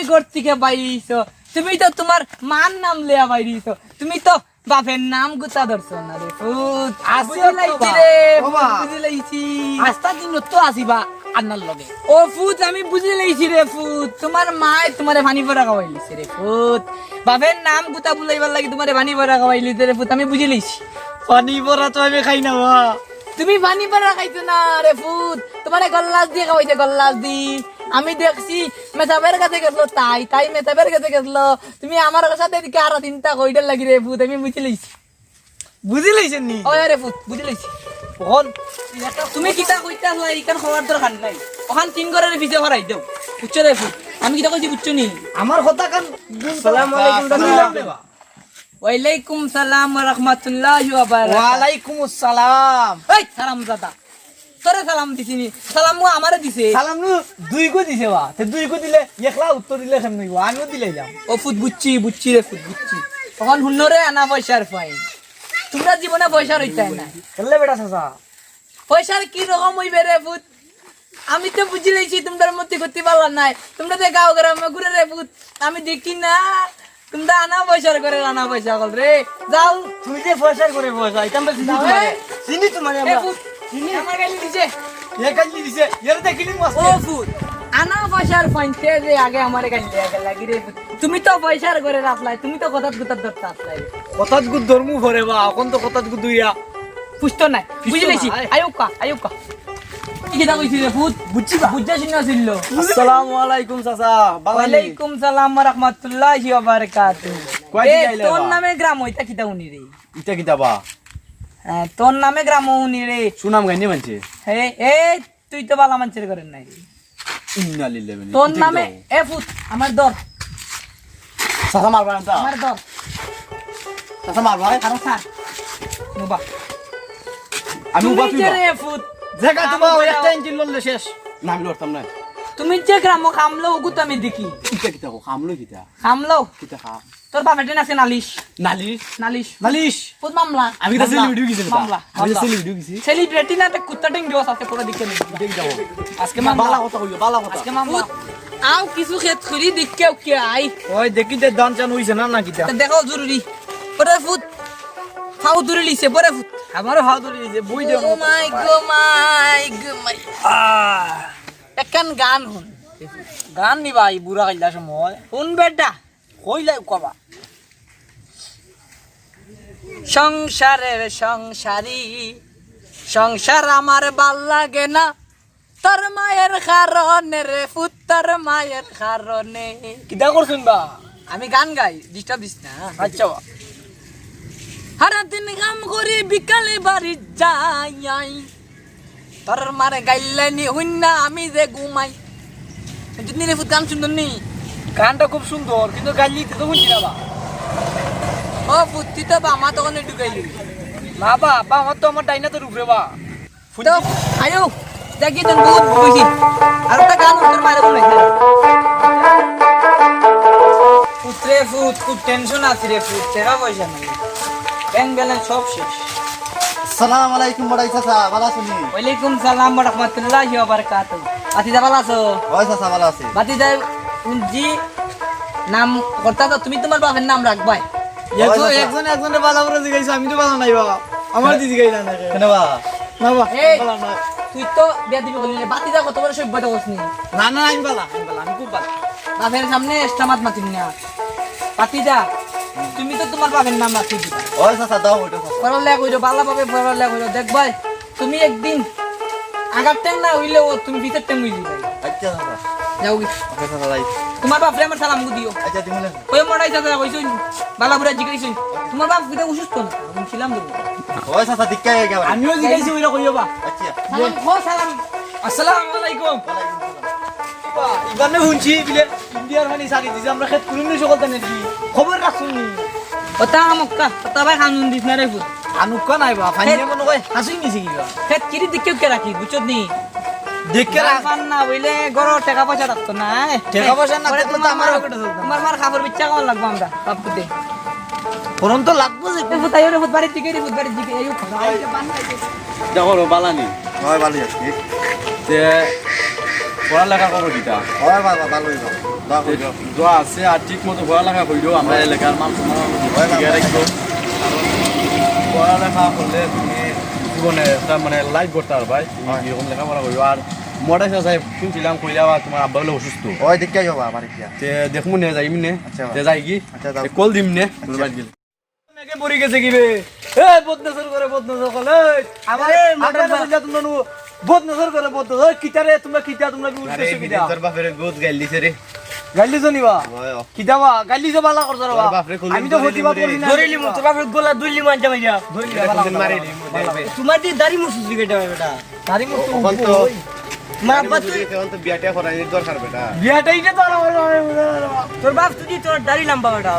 ঘর থেকে বাইরিছো তুমি তো তোমার মান নাম লেয়া বাইরিছো তুমি তো বাপের নাম গুতা ধরছো না রে ফুট বুঝলাইছি রে বুঝলাইছি আস্তা দিন তো আসিবা আন্নার লগে ও ফুট আমি বুঝলাইছি রে ফুট তোমার মায় তোমারে পানি ভরা খাওয়াইলিছে রে ফুট বাপের নাম গুতা বুলাইবার লাগি তোমারে পানি ভরা খাওয়াইলিছে রে ফুট আমি বুঝলাইছি পানি ভরা তো আমি খাই না বা তুমি পানি ভরা খাইছো না রে ফুট তোমারে গল্লাস দিয়ে খাওয়াইছে গল্লাস দি আমি দেখছি মেথাবের কাছে গেছলো তাই মেথাবের কাছে গেছলো তুমি আমার সাথে এদিকে আরো চিন্তা কইডার লাগি রে ফুট আমি বুঝলাইছি বুঝিলাইছেন নি ওই রে ফুট বুঝলাইছি কোন তুমি কিতা কইতা হই ইকান খবর দরকার নাই ওখান তিন ঘরের ভিজে ভরাই দেও বুঝছো রে ফুট আমি কিতা কইছি বুঝছো নি আমার কথা কান আসসালামু আলাইকুম ওয়ালাইকুম সালাম ওয়া রাহমাতুল্লাহি ওয়া বারাকাতুহু ওয়ালাইকুম আসসালাম এই সালাম দাদা তোরে সালাম দিছিনি সালাম আমারে দিছে সালাম নু দুই কো দিছে বা তে দুই কো দিলে একলা উত্তর দিলে কেমন হইব আমিও দিলাইলাম ও ফুট বুঝছি রে ফুট বুঝছি তখন হুন্নরে আনা পয়সার ফাইন তোমরা জীবনে পয়সা রইতাই না কেলে বেটা চাচা পয়সার কি রকম হইবে রে ফুট আমি তো বুঝি লাইছি তোমাদের মধ্যে করতে পারলাম নাই তোমরা তো গাঁও গ্রামে ঘুরে রে ফুট আমি দেখি না তোমরা আনা পয়সার করে আনা পয়সা কল রে যাও তুই যে পয়সার করে পয়সা এটা আমরা চিনি তোমারে চিনি তোমারে এ আমরা ফুট চিনি আমার গালি দিছে এ কালি দিছে এর দেখিলি মাস ও ফুট আনা পয়সার ফাইনতে যে আগে আমারে গালি লাগি রে ফুট তুমি তো পয়সার করে রাখলাই তুমি তো কথা ধরতে আসলাই কথাত গুদ ধর্মু ভরে বা এখন তো কথাত গুদ দুইয়া পুষ্ট নাই বুঝি লাইছি আয়ুকা কি দা কইছি রে ফুট বুঝছি বুঝা শুনা ছিল আসসালামু আলাইকুম চাচা ওয়ালাইকুম সালাম ওয়া রাহমাতুল্লাহি ওয়া বারাকাতুহু কয়টি গাইলে তোর বা? নামে গ্রাম হইতা কিতা উনি রে ইটা কিতাবা হ্যাঁ তোর নামে গ্রাম উনি রে সুনাম গাইনি মানছে হে এ তুই তো বালা মানুষের করেন নাই ইন্না লিল্লাহি তোর নামে এ ফুট আমার দর চাচা মারবা না আমার দর চাচা মারবা আর স্যার মুবা আমি উবা তুমি যে রে ফুট জায়গা তোমা একটা ইঞ্জিন লড়লে শেষ না আমি লড়তাম না তুমি যে গ্রাম খামলো ওগু তো আমি দেখি কিতা কিতা খামলো কিতা খামলো কিতা খা তোর বাপের আছে নালিশ নালিশ নালিশ নালিশ ফুট মামলা আমি তো সেলিব্রিটি গেছি মামলা আমি তো সেলিব্রিটি গেছি সেলিব্রিটি না তো কুত্তা টিং দিওস আছে পুরো দিকে দেখ যাও আজকে মামলা বালা কথা কইও বালা কথা আজকে মামলা আও কিছু ক্ষেত খুলি দিকেও কি আই ওই দেখি যে দান চান হইছে না না কিতা তা দেখো জরুরি পরে ফুট খাও দূরে লিছে পরে ফুট আমারও হাত ধরে দিয়েছে বই দেও ও মাই গো মাই একখান গান শুন গান নিবা এই বুড়া কাইলা সময় শুন বেটা কইলা কবা সংসারের সংসারী সংসার আমার ভাল লাগে না তোর মায়ের কারণে রে ফুট তোর মায়ের কারণে কিতা করছুন বা আমি গান গাই ডিস্টার্ব দিস না আচ্ছা বা সারাদিন কাম করি বিকালে বাড়ি যাই তোর মারে গাইলানি হইন না আমি যে ঘুমাই যদি রে ফুট গান সুন্দর নি গানটা খুব সুন্দর কিন্তু গাইলি তো শুনছি না বা ও ফুটি তো বামা তখন ঢুকাইলি না বা বা আমার তো আমার ডাইনা তো রূপরে বা তো আয়ো দেখি তোর বহুত বুঝি আর একটা গান তোর মারে বলে পুত্রে ফুট খুব টেনশন আছে রে ফুট টাকা পয়সা নাই ব্যাংক ব্যালেন্স সব শেষ আসসালামু আলাইকুম বড়াই চাচা ভালো আছেন ওয়ালাইকুম সালাম ওয়া রাহমাতুল্লাহি ওয়া বারাকাতুহু বাতিদা ভালো আছো ওই চাচা ভালো আছে বাতিদা উনজি নাম করতা তো তুমি তোমার বাপের নাম রাখবাই একজন একজনের বালা করে জিগাইছো আমি তো বালা নাই বা আমার দিদি গাইলা না কেন বা না বা এই বালা না তুই তো বিয়া দিবি বলি বাতিদা কত বড় সভ্যতা করছিস না না আমি বালা আমি খুব বালা বাপের সামনে এস্টামাত মাতিন না বাতিদা তুমি তো তোমার বাপের নাম রাখি দিবা ওই চাচা দাও ওইটা চাচা পড়ালেখা কইরো ভালো ভাবে পড়ালেখা কইরো দেখ ভাই তুমি একদিন আগার টাইম না হইলে ও তুমি ভিতর টাইম হইলি ভাই আচ্ছা চাচা যাও গি ওকে চাচা লাই তোমার বাপরে আমার সালাম দিও আচ্ছা দিমুলে ওই মড়াই দাদা কইছুন বালা বুড়া জিগাইছুন তোমার বাপ কিটা অসুস্থ না আমি ছিলাম দেব ওই চাচা দিক্কা গেবা আমিও জিগাইছি ওইটা কইও বা আচ্ছা সালাম খো সালাম আসসালামু আলাইকুম বা ইবানে শুনছি বিলে ইন্ডিয়ার মানে সারি দিছে আমরা খেত কুলুনি সকল জানেন কি খবর রাখছুন নি ওটা মক্কা ওটা ভাই কানুন দিস না রে ফুট আনুকা নাই বা ফাইনে মনে কই হাসি নিছি কিবা ফেট কিরি দিকে কে রাখি বুঝছত নি দেখকে রাখান না বইলে গরো টাকা পয়সা রাখতো না টাকা পয়সা না পরে থাকলে তো আমার পকেটে চলতো না। তোমার মার খাবার বিচ্ছা কেমন লাগবো আমরা বাপুতে ফরন তো লাগবো যে ফুট আইও রে ফুট বাড়ির দিকে রে ফুট বাড়ির দিকে আইও দেখো বালানি ওই ভালো আছি তে পড়ালেখা করো কিতা ওই বাবা ভালোই বাবা দাও হইলো দোয়া আছে আর ঠিক মতো পড়ালেখা করিও আমরা এলাকার মানুষ শিখে রাখবো পড়ালেখা করলে তুমি জীবনে একটা মানে লাইফ করতে পারো ভাই এরকম লেখাপড়া করিও আর মডাই সাহেব শুনছিলাম কইলা তোমার আব্বা হলে অসুস্থ ওই দিকে যাবা আমার ইয়া তে দেখমু নে যাইম নে আচ্ছা। তে যাই কি আচ্ছা, যাও। কল দিম নে বাড়ি গেলে মেকে পড়ি গেছে কি বে এ বদনজর করে বদনজর করে আমার মাথা বললা তোমরা নু বদনজর করে বদনজর কিটারে তোমরা উদ্দেশ্য কিটা তোর বাপের গোদ গাইল দিছে রে গালি জনিবা ওই কিটাবা গালি যে বালা করছ তোর বাপরে কোন আমি তো হতিবা করি না ধরিলি মু তোর বাপের গোলা দুইলি মান জামাইয়া মারিলি দেখবে তোমার দি দাড়ি মুছুস দিকে বেটা তারি মত কোন তো মা মা বাত তো বিয়াটা করাই দরকার বেটা বিয়াটাই যে তোর তোর বাপ তুই তোর দাড়ি লম্বা বেটা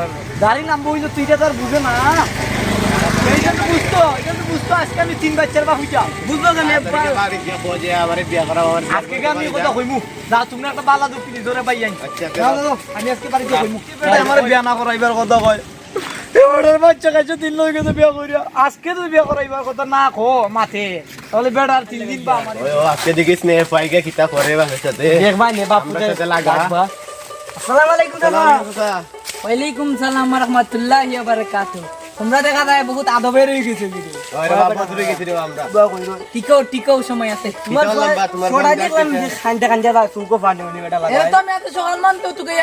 দাড়ি নাম বই তো তুইটা তোর বুঝে না এইটা তো বুঝতো আজকে আমি 3 বাচ্চার বাপ হইতা বুঝবো কেন বাড়ি গিয়া বজে আমারে বিয়া করা আমার আজকে আমি কথা কইমু না তুমি একটা বালা দুপি ধরে পাই আই আচ্ছা আমি আজকে বাড়িতে কইমু আমার বিয়া না করাইবার কথা কয় এবারের বাচ্চা কাছে 3 লোক গেছে বিয়া কইরা আজকে তো বিয়া করাইবার কথা না কো মাথে তাহলে বেড়ার 3 দিন বা আমার ওই আজকে দেখিস নে পাইগে কিতা করে বাপের সাথে দেখবা নে বাপু আমরা সাথে লাগা। আসসালামু আলাইকুম দাদা ওয়ালাইকুম সালাম ওয়া রাহমাতুল্লাহি ওয়া বারাকাতুহু তোমরা দেখা যায় বহুত আদবের হয়ে গেছে ভিডিও ওই রে বাপ দূরে গেছি রে আমরা টিকো সময় আছে তোমার কিতা লম্বা তোমার ছোড়া বন্ধু দেখলাম আছে? যে খানটা খানটা দা সুকো পানি উনি বেটা এর তো আমি এত সকাল মানতে তোকে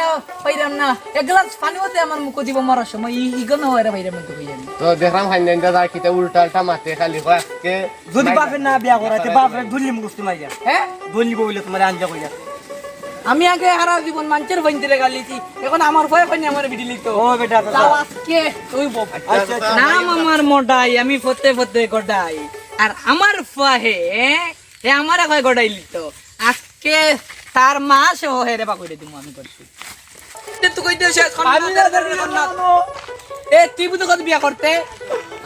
পাইরাম না এক গ্লাস পানি হতে আমার মুখ দিব মরার সময় ইগো না হয় রে ভাইরা মন তো কইয়া তো দেখলাম খাইন্দাইন্দা যা কিতা উল্টা উল্টা মাতে খালি কয় আজকে যদি বাপের না বিয়া করাতে বাপের দুলি মুছতে মাইয়া হ্যাঁ দুলি বইলে তোমার আনজা কইয়া আমি আগে হারা জীবন মানুষের বইন্দিরে গালিছি এখন আমার ভয় পানি আমার ভিডিলি তো ও বেটা তাও আজকে তুই বল আচ্ছা নাম আমার মোটাই আমি ফতে গডাই আর আমার ফাহে এ আমার কয় গডাইলি তো আজকে তার মা সহ হেরে বা কইরে দিমু আমি করতে তুই কই দিছ আমি না জানি না এ তুই বুঝ কত বিয়া করতে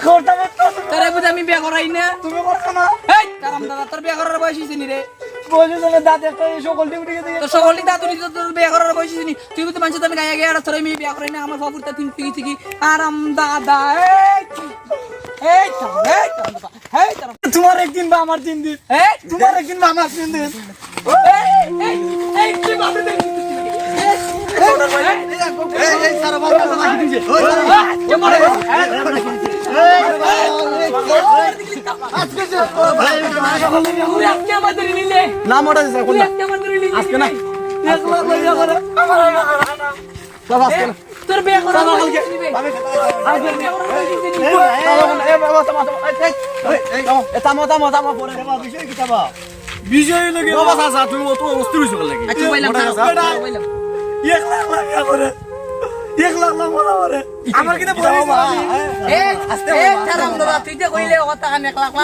কোটা মত তোরে বুঝ আমি বিয়া করাই না তুমি করছ না এই কারণ দাদা তোর বিয়া করার বয়স হইছে নি রে বলে তুমি দাঁত একটা সকল ডিউটি গেছে তোর সকলটি দাদুরি তোর বিয়া করার বয়স হইছে নি তুই বুঝ মানুষ তুমি গায়ে গায়ে আর তোর আমি বিয়া করাই না আমার বাবুরটা তিন থেকে আরাম দাদা এই তারা তোমার একদিন বা আমার 3 দিন এই তোমার একদিন বা আমার 3 দিন এই তুই বাপরে দেখ এই এই সারা বাপ লাগি দিছে ওই না মোটা দিছে কোন আজকে না সব আজকে না তোর বিয়া করা বিজয় লাগে বাবা চাচা তুমি অত অস্থির হইছো লাগি আচ্ছা বললাম বললাম 1 লাখ লাখ করে 1 লাখ লাখ বলা করে আমার কিনা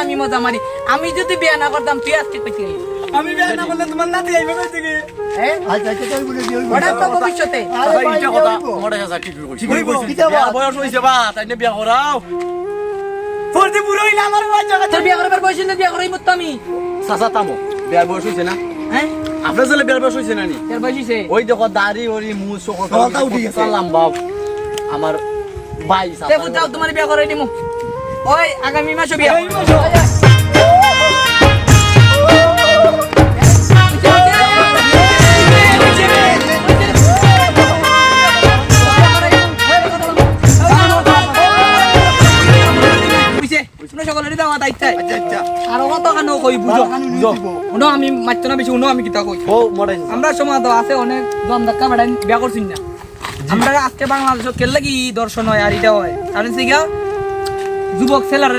আমি মজা মারি আমি যদি বিয়া না করতাম তুই আজকে পেতে আমি বিয়া না করলে তোমার নাতি আইবে কই থেকে ওটা তো ভবিষ্যতে এইটা কথা মডাই চাচা ঠিক কইছি বিয়ার বয়স হইছে বা তাই না বিয়া করাও ফর্তি পুরো হইলে আমার বাচ্চা তোর বিয়া করার বয়স না বিয়া করাই মত আমি চাচা তামো বিয়ার বয়স হইছে না হ্যাঁ আপনার ছেলে বিয়ার বয়স হইছে না নি তোর বয়স হইছে ওই দেখো দাড়ি ওরি মুছ সকল গলতা উঠে গেছে। লম্বা আমার ভাই তে বুঝাও তোমার বিয়া করাই দিমু ওই আগামী মাসে বিয়া সকলেরই দেওয়া দায়িত্ব আর কত কানো কই বুঝো উনো আমি মাত্র না বেশি উনো আমি কিতা কই ও মডাই আমরা সমাজ আছে অনেক দম ধাক্কা বেড়াই বিয়া করছি না আমরা আজকে বাংলাদেশ কেন লাগি দর্শন হয় আর এটা হয় কারণ সিগা যুবক ছেলেরা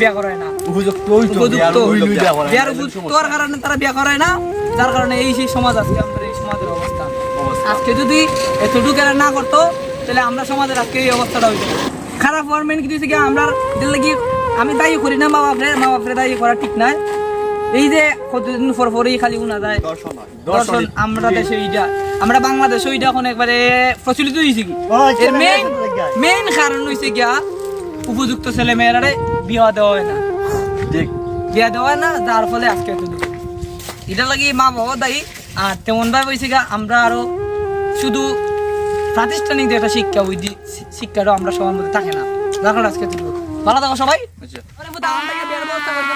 বিয়া করায় না উপযুক্ত ওই তো উপযুক্ত বিয়া করে বিয়ার উপযুক্তর কারণে তারা বিয়া করায় না যার কারণে এই সেই সমাজ আজকে আমাদের এই সমাজের অবস্থা আজকে যদি এতটুকু এরা না করতো তাহলে আমরা সমাজের আজকে এই অবস্থাটা হইতো খারাপ ফরমেন্ট কি দিয়েছে কি আমরা লাগি আমি দায়ী করি না মা বাপরে দায়ী করা ঠিক নয় এই যে কতদিন পরই খালি উনা যায় দর্শন আমরা দেশে এইটা আমরা বাংলাদেশে এইটা এখন একবারে প্রচলিত হয়েছে কি এর মেইন কারণ হয়েছে গিয়া উপযুক্ত ছেলে মেয়েরারে বিয়া দেওয়া হয় না ঠিক বিয়া দেওয়া হয় না যার ফলে আজকে এত দুঃখ এটা লাগি মা বাবা দায়ী আর তেমন ভাবে হয়েছে গিয়া আমরা আরো শুধু প্রাতিষ্ঠানিক যে একটা শিক্ষা ওই শিক্ষাটাও আমরা সবার মধ্যে থাকে না যার কারণে আজকে এত দুঃখ ভালো থাকো সবাই আচ্ছা আরে বুঝা, আমার থেকে বিয়ার ব্যবস্থা করবে